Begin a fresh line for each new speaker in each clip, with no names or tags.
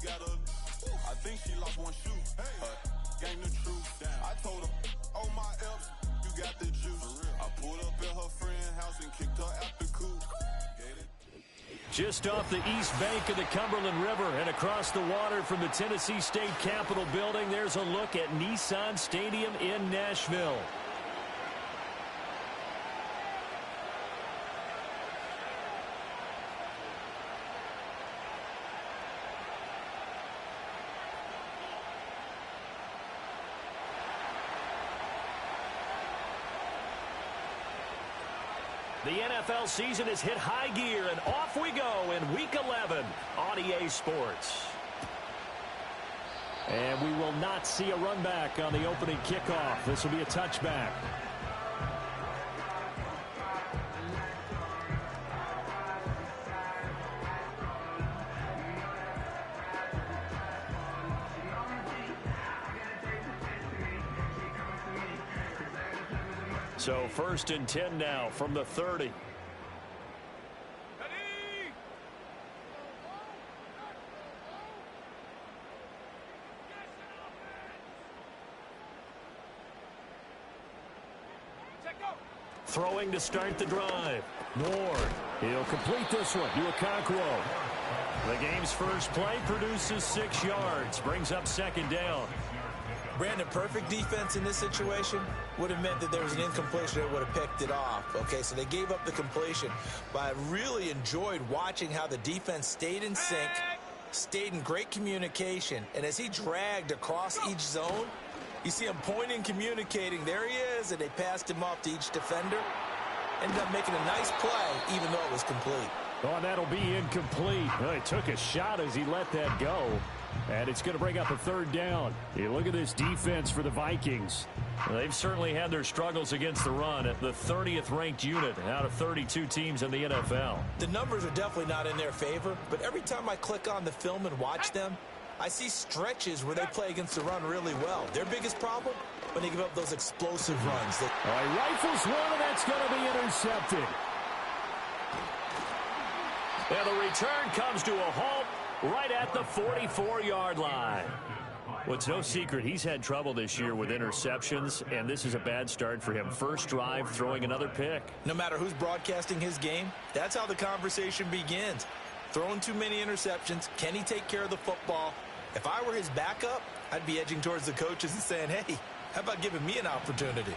got a, I think she lost one shoe. Gang the truth. I told her, oh my F's, you got the juice. I pulled up at her friend's house and kicked her out the coop.
Just off the east bank of the Cumberland River and across the water from the Tennessee State Capitol building, there's a look at Nissan Stadium in Nashville. The NFL season has hit high gear, and off we go in Week 11 on EA Sports. And we will not see a run back on the opening kickoff. This will be a touchback. So 1st and 10 now from the 30. Throwing to start the drive. Ward. He'll complete this one to Okonkwo. The game's first play produces 6 yards. Brings up 2nd down.
Brandon, perfect defense in this situation would have meant that there was an incompletion that would have picked it off. Okay, so they gave up the completion. But I really enjoyed watching how the defense stayed in sync, stayed in great communication. And as he dragged across each zone, you see him pointing, communicating. There he is, and they passed him off to each defender. Ended up making a nice play, even though it was complete.
Oh, and that'll be incomplete. Well, he took a shot as he let that go. And it's going to bring up a 3rd down. You look at this defense for the Vikings. They've certainly had their struggles against the run at the 30th ranked unit out of 32 teams in the NFL.
The numbers are definitely not in their favor, but every time I click on the film and watch them, I see stretches where they play against the run really well. Their biggest problem, when they give up those explosive runs.
He rifles one, and that's going to be intercepted. And the return comes to a halt right at the 44-yard line. Well, it's no secret he's had trouble this year with interceptions, and this is a bad start for him. First drive, throwing another pick.
No matter who's broadcasting his game, that's how the conversation begins. Throwing too many interceptions, can he take care of the football? If I were his backup, I'd be edging towards the coaches and saying, hey, how about giving me an opportunity?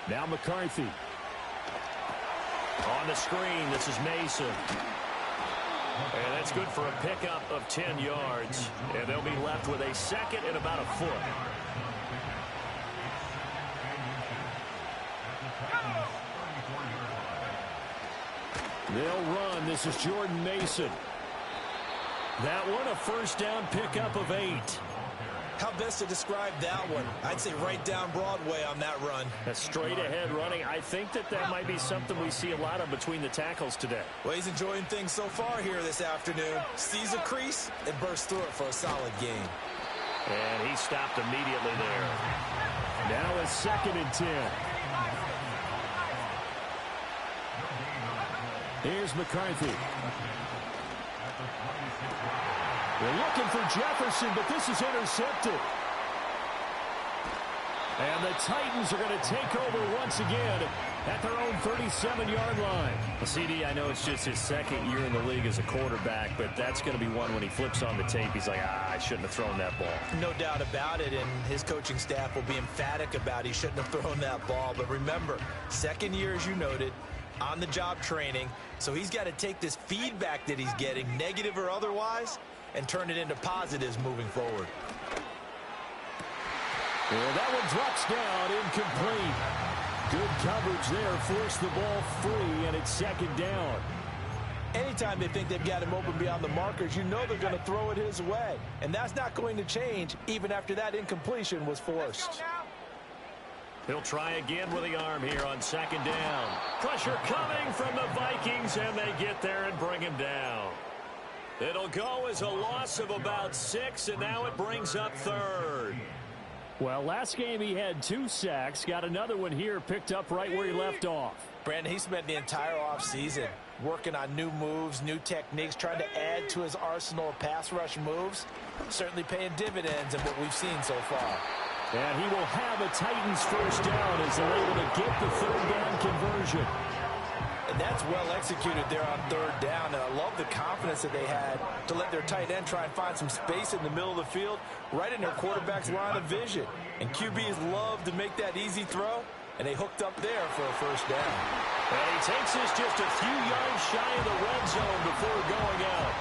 Now McCarthy. On the screen, this is Mason. And that's good for a pickup of 10 yards. And they'll be left with a 2nd and about a foot. They'll run. This is Jordan Mason. That one, a 1st down pickup of 8.
How best to describe that one? I'd say right down Broadway on that run.
A straight ahead running. I think that might be something we see a lot of between the tackles today.
Well, he's enjoying things so far here this afternoon. Sees a crease and bursts through it for a solid gain.
And he stopped immediately there. Now a 2nd and 10. Here's McCarthy. They're looking for Jefferson, but this is intercepted. And the Titans are going to take over once again at their own 37-yard line. Well, CD, I know it's just his 2nd year in the league as a quarterback, but that's going to be one when he flips on the tape. He's like, I shouldn't have thrown that ball.
No doubt about it, and his coaching staff will be emphatic about he shouldn't have thrown that ball. But remember, 2nd year, as you noted, on-the-job training, so he's got to take this feedback that he's getting, negative or otherwise, and turn it into positives moving forward.
And that one drops down, incomplete. Good coverage there, forced the ball free, and it's 2nd down.
Anytime they think they've got him open beyond the markers, you know they're going to throw it his way. And that's not going to change even after that incompletion was forced.
He'll try again with the arm here on 2nd down. Pressure coming from the Vikings, and they get there and bring him down. It'll go as a loss of about 6, and now it brings up 3rd. Well, last game he had 2 sacks. Got another one here picked up right where he left off.
Brandon, he spent the entire offseason working on new moves, new techniques, trying to add to his arsenal of pass rush moves. Certainly paying dividends in what we've seen so far.
And he will have a Titans first down as they're able to get the third down conversion.
And that's well executed there on third down. And I love the confidence that they had to let their tight end try and find some space in the middle of the field, right in their quarterback's line of vision. And QBs love to make that easy throw, and they hooked up there for a first down.
And he takes this just a few yards shy of the red zone before going out.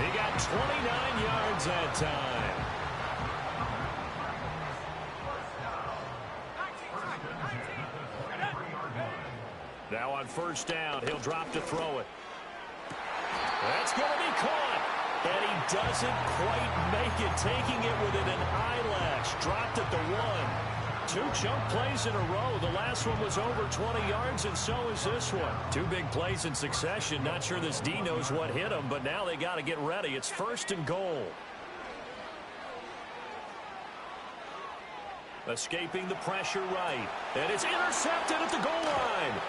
He got 29 yards that time. Now on first down, he'll drop to throw it. That's going to be caught. And he doesn't quite make it, taking it within an eyelash. Dropped at the 1. 2 chunk plays in a row. The last one was over 20 yards, and so is this one. 2 big plays in succession. Not sure this D knows what hit him, but now they got to get ready. It's first and goal. Escaping the pressure right. And it's intercepted at the goal line.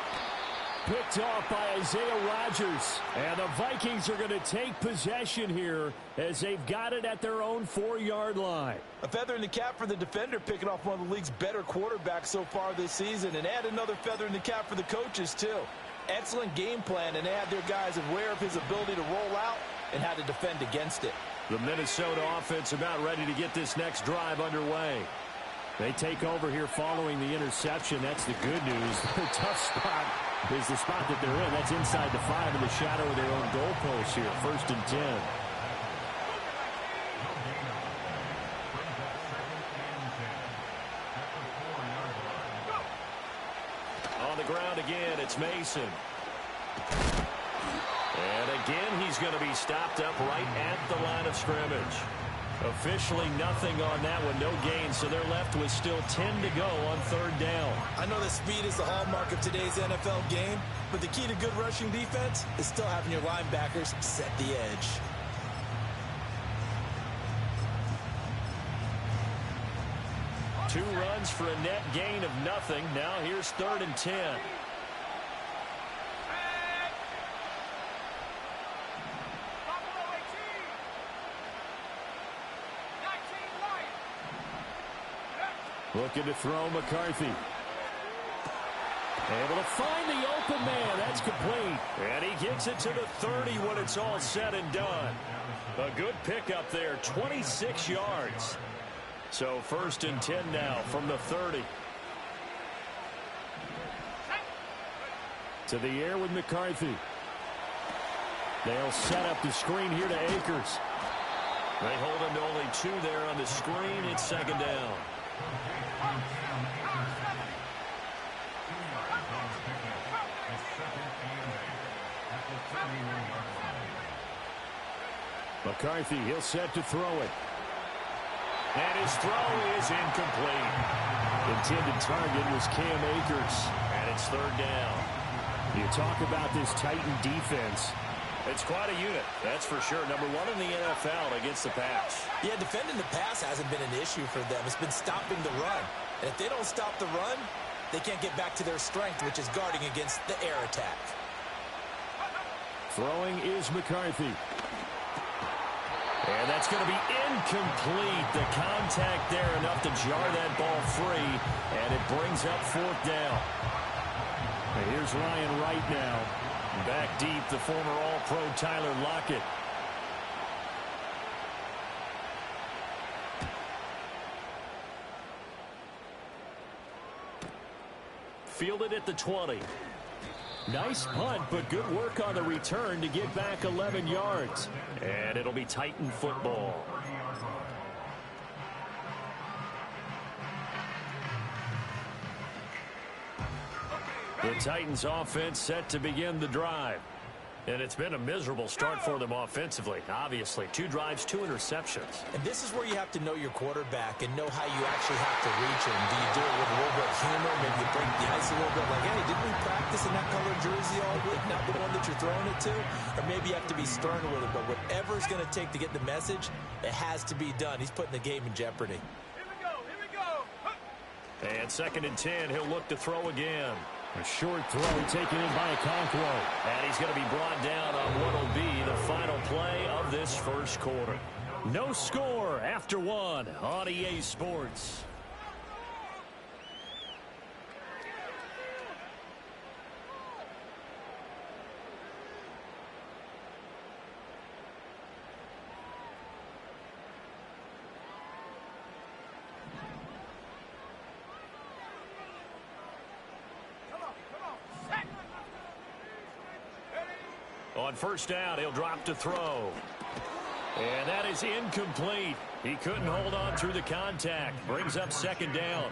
Picked off by Isaiah Rodgers. And the Vikings are going to take possession here as they've got it at their own 4-yard line.
A feather in the cap for the defender, picking off one of the league's better quarterbacks so far this season. And add another feather in the cap for the coaches, too. Excellent game plan, and they had their guys aware of his ability to roll out and how to defend against it.
The Minnesota offense about ready to get this next drive underway. They take over here following the interception. That's the good news. The tough spot is the spot that they're in. That's inside the 5 in the shadow of their own goalpost here. First and 10. On the ground again, it's Mason. And again, he's going to be stopped up right at the line of scrimmage. Officially nothing on that one, no gain, so they're left with still 10 to go on third down.
I know that speed is the hallmark of today's NFL game, but the key to good rushing defense is still having your linebackers set the edge.
Two runs for a net gain of nothing. Now here's third and 10. Looking to throw McCarthy. Able to find the open man. That's complete. And he gets it to the 30 when it's all said and done. A good pickup there, 26 yards. So first and 10 now from the 30. To the air with McCarthy. They'll set up the screen here to Akers. They hold him to only 2 there on the screen. It's second down. McCarthy, he'll set to throw it. And his throw is incomplete. Intended target was Cam Akers. And it's third down. You talk about this Titan defense. It's quite a unit, that's for sure. Number 1 in the NFL against the pass.
Yeah, defending the pass hasn't been an issue for them. It's been stopping the run. And if they don't stop the run, they can't get back to their strength, which is guarding against the air attack.
Throwing is McCarthy. And that's going to be incomplete. The contact there enough to jar that ball free. And it brings up fourth down. And here's Ryan Wright now. Back deep, the former All-Pro Tyler Lockett. Fielded at the 20. Nice punt, but good work on the return to get back 11 yards. And it'll be Titan football. The Titans offense set to begin the drive. And it's been a miserable start for them offensively. Obviously, 2 drives, 2 interceptions.
And this is where you have to know your quarterback and know how you actually have to reach him. Do you do it with a little bit of humor? Maybe you break the ice a little bit like, hey, didn't we practice in that color jersey all week, not the one that you're throwing it to? Or maybe you have to be stern with it. But whatever it's going to take to get the message, it has to be done. He's putting the game in jeopardy.
Here we go.
And second and 10, he'll look to throw again. A short throw taken in by Okonkwo. And he's going to be brought down on what will be the final play of this first quarter. No score after one on EA Sports. On first down, he'll drop to throw. And that is incomplete. He couldn't hold on through the contact. Brings up second down.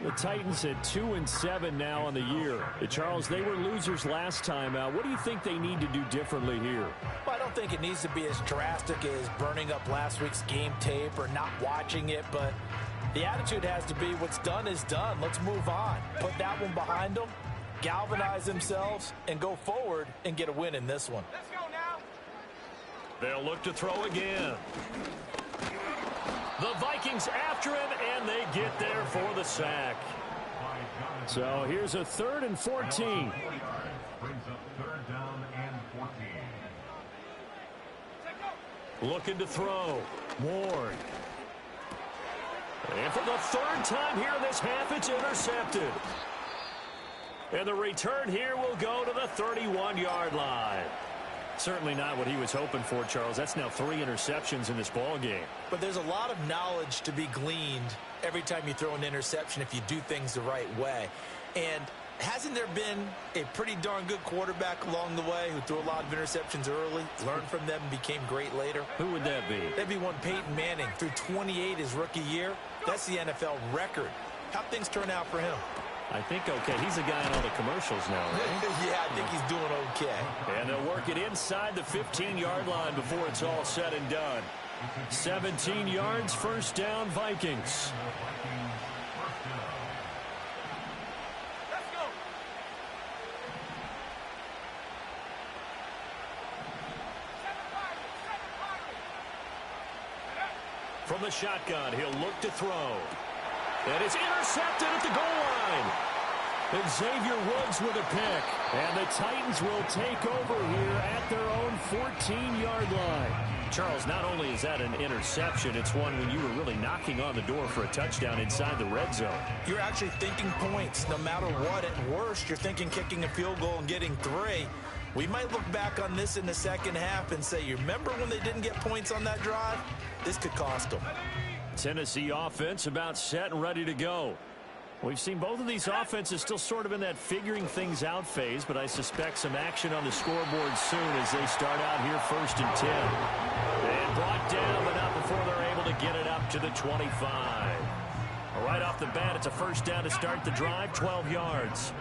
The Titans at 2-7 now on the year. Charles, they were losers last time out. What do you think they need to do differently here?
Well, I don't think it needs to be as drastic as burning up last week's game tape or not watching it, but the attitude has to be what's done is done. Let's move on. Put that one behind them, galvanize themselves, and go forward and get a win in this one.
Let's go now.
They'll look to throw again. The Vikings after him, and they get there for the sack. So here's a 3rd and 14.
Brings up 3rd down and 14.
Looking to throw. Ward. And for the 3rd time here in this half, it's intercepted. And the return here will go to the 31-yard line. Certainly not what he was hoping for, Charles. That's now 3 interceptions in this ball game.
But there's a lot of knowledge to be gleaned every time you throw an interception if you do things the right way. And hasn't there been a pretty darn good quarterback along the way who threw a lot of interceptions early, learned from them, and became great later?
Who would that be?
That'd be one Peyton Manning. Threw 28 his rookie year. That's the NFL record. How'd things turn out for him?
I think okay. He's a guy in all the commercials now, right?
Yeah, I think he's doing okay.
And they'll work it inside the 15-yard line before it's all said and done. 17 yards, first down, Vikings.
Let's go.
From the shotgun, he'll look to throw. And it's intercepted at the goal line. And Xavier Woods with a pick. And the Titans will take over here at their own 14-yard line. Charles, not only is that an interception, it's one when you were really knocking on the door for a touchdown inside the red zone.
You're actually thinking points no matter what. At worst, you're thinking kicking a field goal and getting 3. We might look back on this in the second half and say, you remember when they didn't get points on that drive? This could cost them.
Tennessee offense about set and ready to go. We've seen both of these offenses still sort of in that figuring things out phase, but I suspect some action on the scoreboard soon as they start out here 1st and 10. And brought down, but not before they're able to get it up to the 25. Right off the bat, it's a first down to start the drive, 12 yards.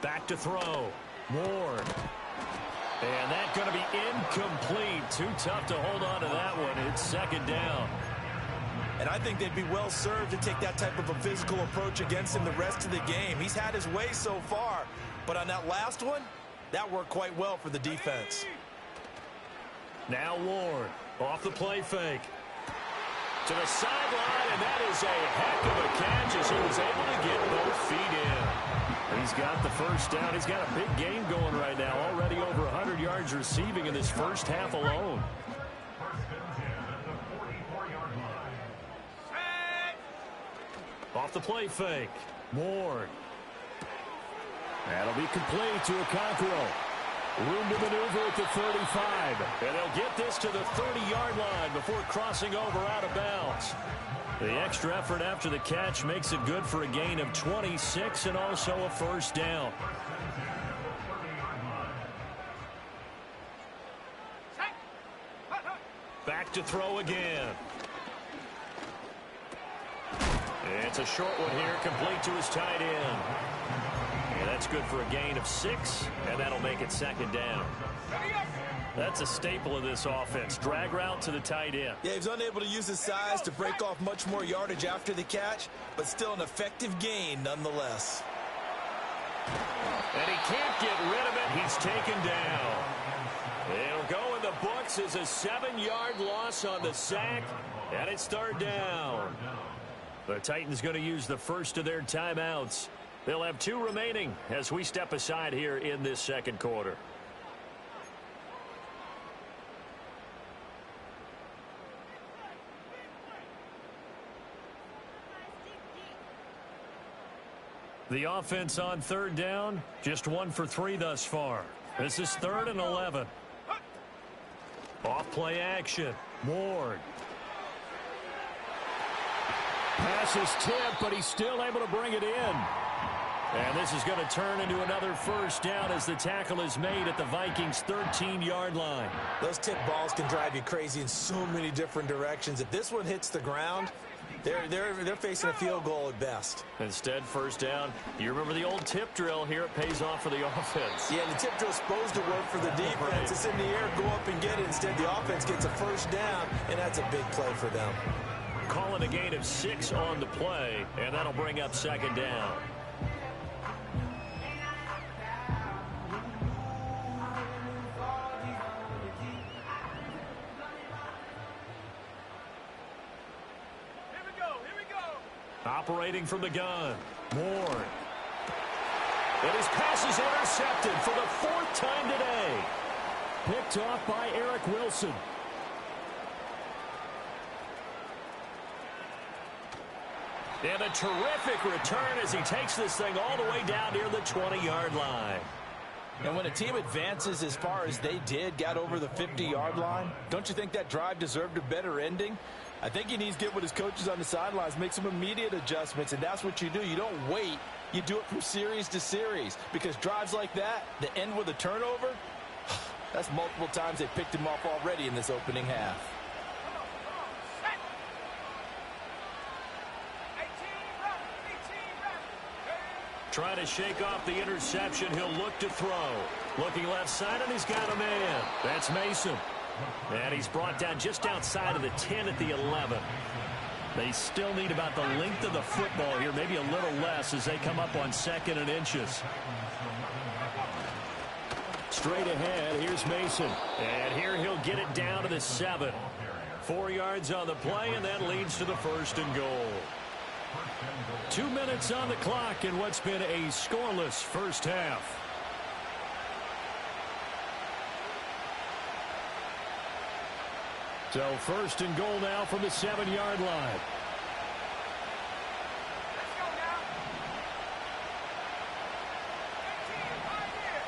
Back to throw. Ward. And that's going to be incomplete. Too tough to hold on to that one. It's second down.
And I think they'd be well served to take that type of a physical approach against him the rest of the game. He's had his way so far, but on that last one, that worked quite well for the defense.
Now Ward off the play fake. To the sideline, and that is a heck of a catch as he was able to get both feet in. He's got the first down. He's got a big game going right now. Already over 100 yards receiving in this first half alone. Off the play fake. Ward. That'll be complete to Okonkwo. Room to maneuver at the 35. And they'll get this to the 30-yard line before crossing over out of bounds. The extra effort after the catch makes it good for a gain of 26 and also a first down. Back to throw again. It's a short one here, complete to his tight end. And that's good for a gain of 6, and that'll make it second down. That's a staple of this offense. Drag route to the tight end.
Yeah, he's unable to use his size to break off much more yardage after the catch, but still an effective gain nonetheless.
And he can't get rid of it. He's taken down. It'll go in the books as a 7-yard loss on the sack, and it's third down. The Titans going to use the first of their timeouts. They'll have 2 remaining as we step aside here in this second quarter. The offense on third down, just 1 for 3 thus far. This is 3rd and 11. Off play action. Ward. Pass is tipped, but he's still able to bring it in. And this is going to turn into another first down as the tackle is made at the Vikings' 13-yard line.
Those tip balls can drive you crazy in so many different directions. If this one hits the ground, they're facing a field goal at best.
Instead, first down. You remember the old tip drill here. It pays off for the offense.
Yeah, the tip drill's supposed to work for the defense.
Right.
It's in the air, go up and get it. Instead, the offense gets a first down, and that's a big play for them.
Calling a gain of 6 on the play, and that'll bring up second down. Operating from the gun. Ward. And his pass is intercepted for the 4th time today. Picked off by Eric Wilson. And a terrific return as he takes this thing all the way down near the 20-yard line.
And when a team advances as far as they did, got over the 50-yard line, don't you think that drive deserved a better ending? I think he needs to get with his coaches on the sidelines, make some immediate adjustments, and that's what you do. You don't wait. You do it from series to series, because drives like that end with a turnover, that's multiple times they picked him off already in this opening half.
Trying to shake off the interception. He'll look to throw. Looking left side, and he's got a man. That's Mason. And he's brought down just outside of the 10 at the 11. They still need about the length of the football here, maybe a little less as they come up on 2nd and inches. Straight ahead, here's Mason. And here he'll get it down to the 7. 4 yards on the play, and that leads to the 1st and goal. 2 minutes on the clock in what's been a scoreless first half. So 1st and goal now from the 7-yard line.
Let's go now. 18, right here.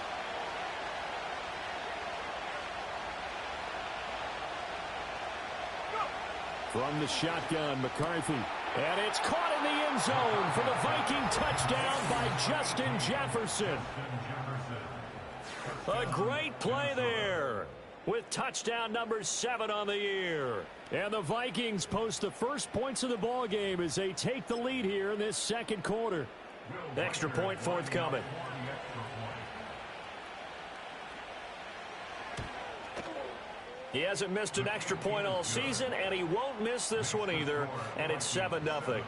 From the shotgun, McCarthy. And it's caught in the end zone for the Viking touchdown by Justin Jefferson. A great play there with touchdown number 7 on the year. And the Vikings post the first points of the ball game as they take the lead here in this second quarter. Extra point forthcoming. He hasn't missed an extra point all season, and he won't miss this one either, and it's 7-0.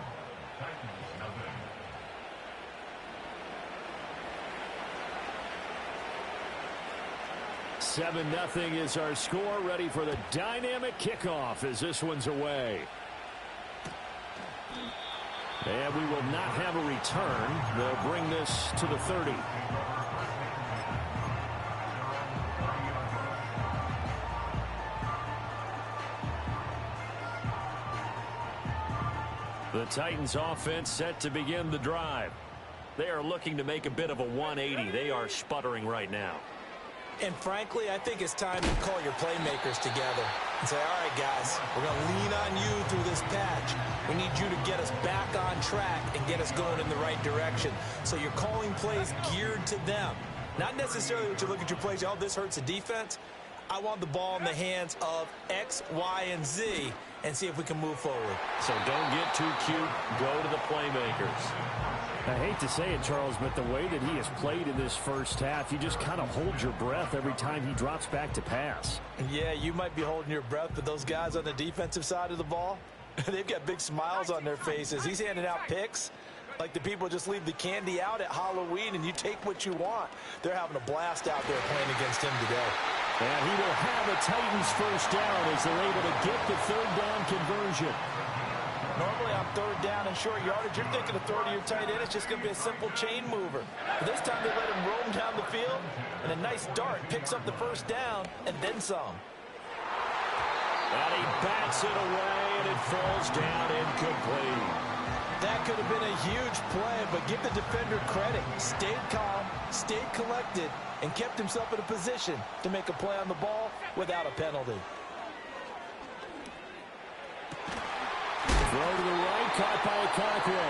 Seven nothing is our score. Ready for the dynamic kickoff as this one's away. And we will not have a return. They'll bring this to the 30. The Titans offense set to begin the drive. They are looking to make a bit of a 180. They are sputtering right now.
And frankly, I think it's time to call your playmakers together and say, all right, guys, we're going to lean on you through this patch. We need you to get us back on track and get us going in the right direction. So you're calling plays geared to them. Not necessarily what you look at your plays, oh, this hurts the defense. I want the ball in the hands of X, Y, and Z and see if we can move forward.
So don't get too cute. Go to the playmakers.
I hate to say it, Charles, but the way that he has played in this first half, you just kind of hold your breath every time he drops back to pass.
Yeah, you might be holding your breath, but those guys on the defensive side of the ball, they've got big smiles on their faces. He's handing out picks like the people just leave the candy out at Halloween and you take what you want. They're having a blast out there playing against him today.
And he will have a Titans first down as they're able to get the third down conversion.
Normally on third down and short yardage, you're thinking of throwing to your tight end. It's just going to be a simple chain mover. But this time they let him roam down the field, and a nice dart picks up the first down and then some.
And he bats it away, and it falls down incomplete.
That could have been a huge play, but give the defender credit. Stayed calm, stayed collected, and kept himself in a position to make a play on the ball without a penalty.
Throw to the right, caught by Okonkwo.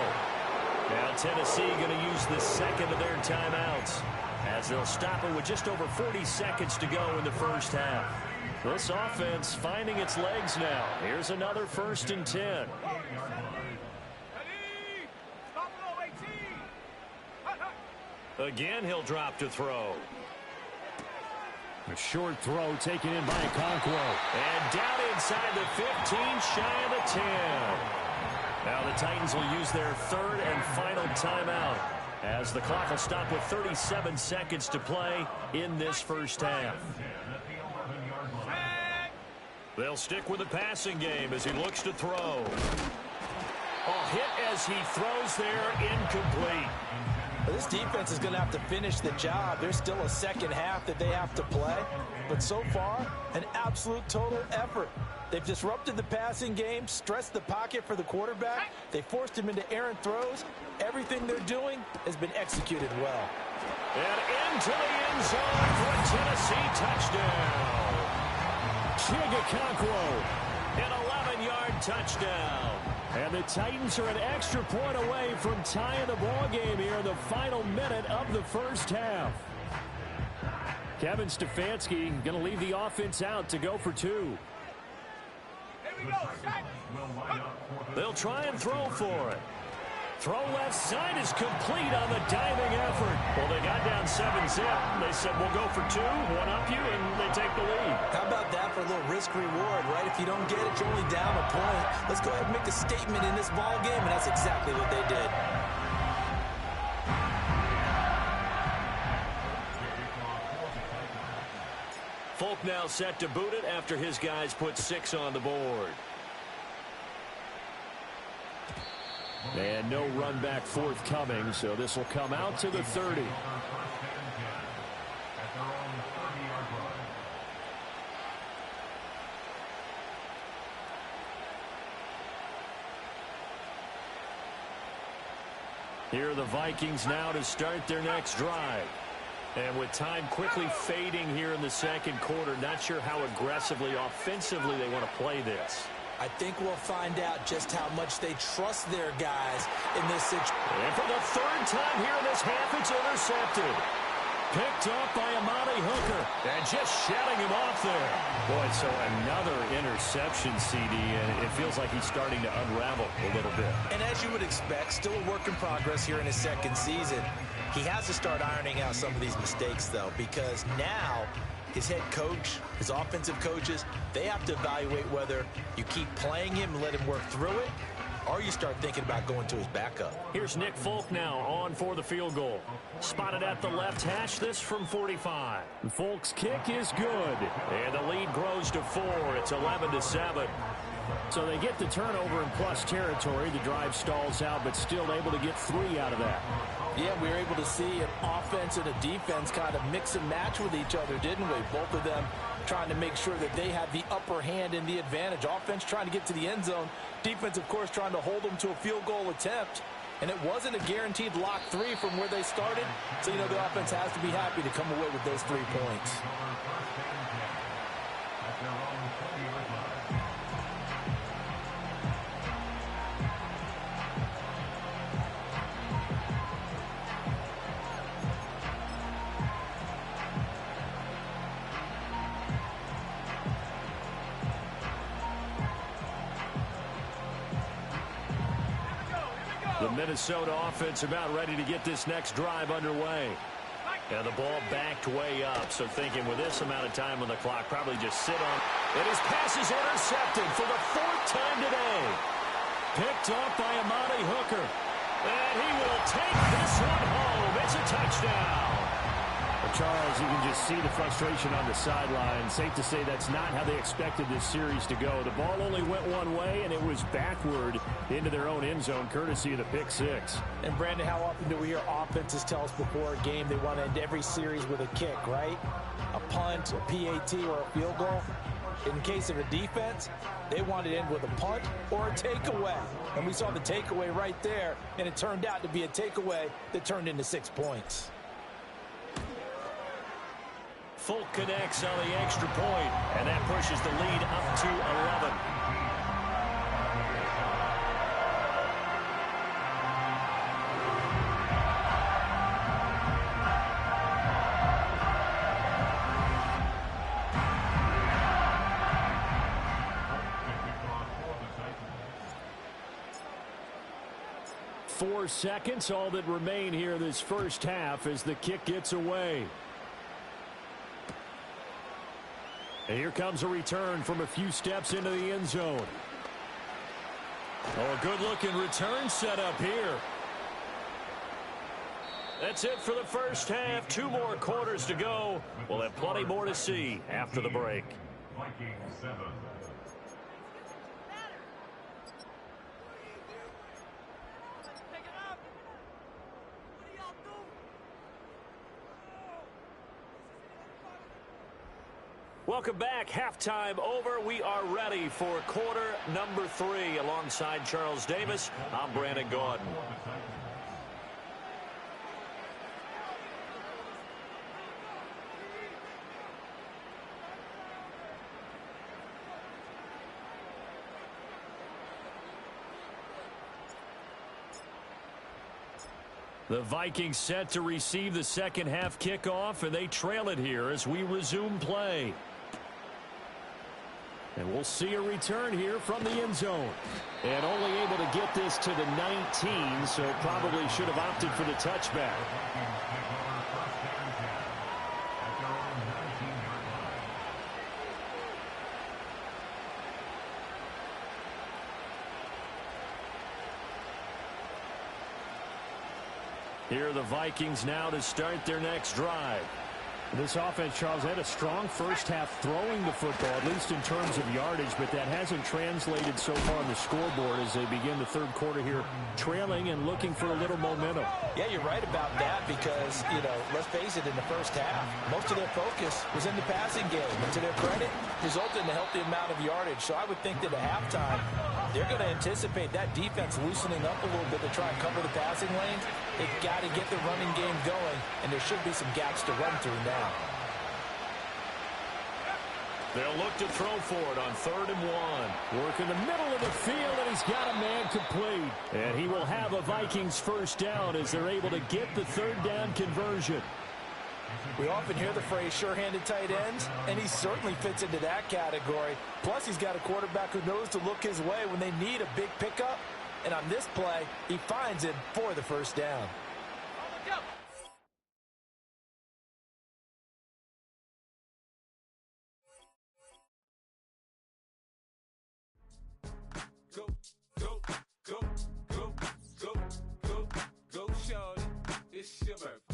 Now Tennessee going to use the second of their timeouts as they'll stop it with just over 40 seconds to go in the first half. This offense finding its legs now. Here's another 1st and 10.
Ready? Stop below 18.
Again, he'll drop to throw.
A short throw taken in by Okonkwo.
And down inside the 15, shy of the 10. Now the Titans will use their third and final timeout as the clock will stop with 37 seconds to play in this first half. They'll stick with the passing game as he looks to throw. Hit as he throws there, incomplete.
This defense is going to have to finish the job. There's still a second half that they have to play. But so far, an absolute total effort. They've disrupted the passing game, stressed the pocket for the quarterback. They forced him into errant throws. Everything they're doing has been executed well.
And into the end zone for a Tennessee touchdown.
Okonkwo.
An 11-yard touchdown.
And the Titans are an extra point away from tying the ball game here in the final minute of the first half. Kevin Stefanski going to leave the offense out to go for 2.
Here we go. Set.
They'll try and throw for it. Throw left side is complete on the diving effort. Well, they got down 7-zip. They said, we'll go for 2, one up you, and they take the lead.
How about that for a little risk-reward, right? If you don't get it, you're only down a point. Let's go ahead and make a statement in this ball game, and that's exactly what they did.
Folk now set to boot it after his guys put 6 on the board.
And no run back forthcoming, so this will come out to the 30. Here are the Vikings now to start their next drive. And with time quickly fading here in the second quarter, not sure how aggressively, offensively they want to play this.
I think we'll find out just how much they trust their guys in this situation.
And for the third time here in this half, it's intercepted. Picked up by Amani Hooker. And just shutting him off there.
Boy, so another interception, CD, and it feels like he's starting to unravel a little bit.
And as you would expect, still a work in progress here in his second season. He has to start ironing out some of these mistakes, though, because now his head coach, his offensive coaches, they have to evaluate whether you keep playing him and let him work through it, or you start thinking about going to his backup.
Here's Nick Folk now on for the field goal. Spotted at the left hash, this from 45.
Folk's kick is good.
And the lead grows to 4. It's 11-7.
So they get the turnover in plus territory. The drive stalls out, but still able to get 3 out of that.
Yeah, we were able to see an offense and a defense kind of mix and match with each other, didn't we? Both of them trying to make sure that they have the upper hand and the advantage. Offense trying to get to the end zone. Defense, of course, trying to hold them to a field goal attempt. And it wasn't a guaranteed lock 3 from where they started. So, you know, the offense has to be happy to come away with those 3 points.
The Minnesota offense about ready to get this next drive underway. And the ball backed way up, so thinking with this amount of time on the clock, probably just sit on. And his pass is intercepted for the 4th time today. Picked up by Amani Hooker. And he will take this one home. It's a touchdown.
Charles, you can just see the frustration on the sideline. Safe to say that's not how they expected this series to go. The ball only went one way, and it was backward into their own end zone, courtesy of the pick six.
And, Brandon, how often do we hear offenses tell us before a game they want to end every series with a kick, right? A punt, a PAT, or a field goal. In case of a defense, they want to end with a punt or a takeaway. And we saw the takeaway right there, and it turned out to be a takeaway that turned into 6 points.
Folk connects on the extra point, and that pushes the lead up to 11.
Four seconds, all that remain here this first half as the kick gets away. And here comes a return from a few steps into the end zone. Oh, a good-looking return set up here. That's it for the first half. 2 more quarters to go. We'll have plenty more to see after the break.
Vikings 7.
Welcome back. Halftime over. We are ready for quarter number 3. Alongside Charles Davis, I'm Brandon Gordon. The Vikings set to receive the second half kickoff, and they trail it here as we resume play. And we'll see a return here from the end zone. And only able to get this to the 19, so probably should have opted for the touchback. Here are the Vikings now to start their next drive.
This offense, Charles, had a strong first half throwing the football, at least in terms of yardage, but that hasn't translated so far on the scoreboard as they begin the third quarter here, trailing and looking for a little momentum.
Yeah, you're right about that because, let's face it, in the first half, most of their focus was in the passing game. And to their credit, resulted in a healthy amount of yardage. So I would think that at halftime, they're going to anticipate that defense loosening up a little bit to try and cover the passing lanes. They've got to get the running game going, and there should be some gaps to run through now.
They'll look to throw for it on 3rd and 1.
Work in the middle of the field, and he's got a man complete. And he will have a Vikings first down as they're able to get the third down conversion.
We often hear the phrase sure-handed tight ends, and he certainly fits into that category. Plus, he's got a quarterback who knows to look his way when they need a big pickup. And on this play, he finds it for the first down.
Go, go, go, go, go, go, go, shorty. It's your birthday.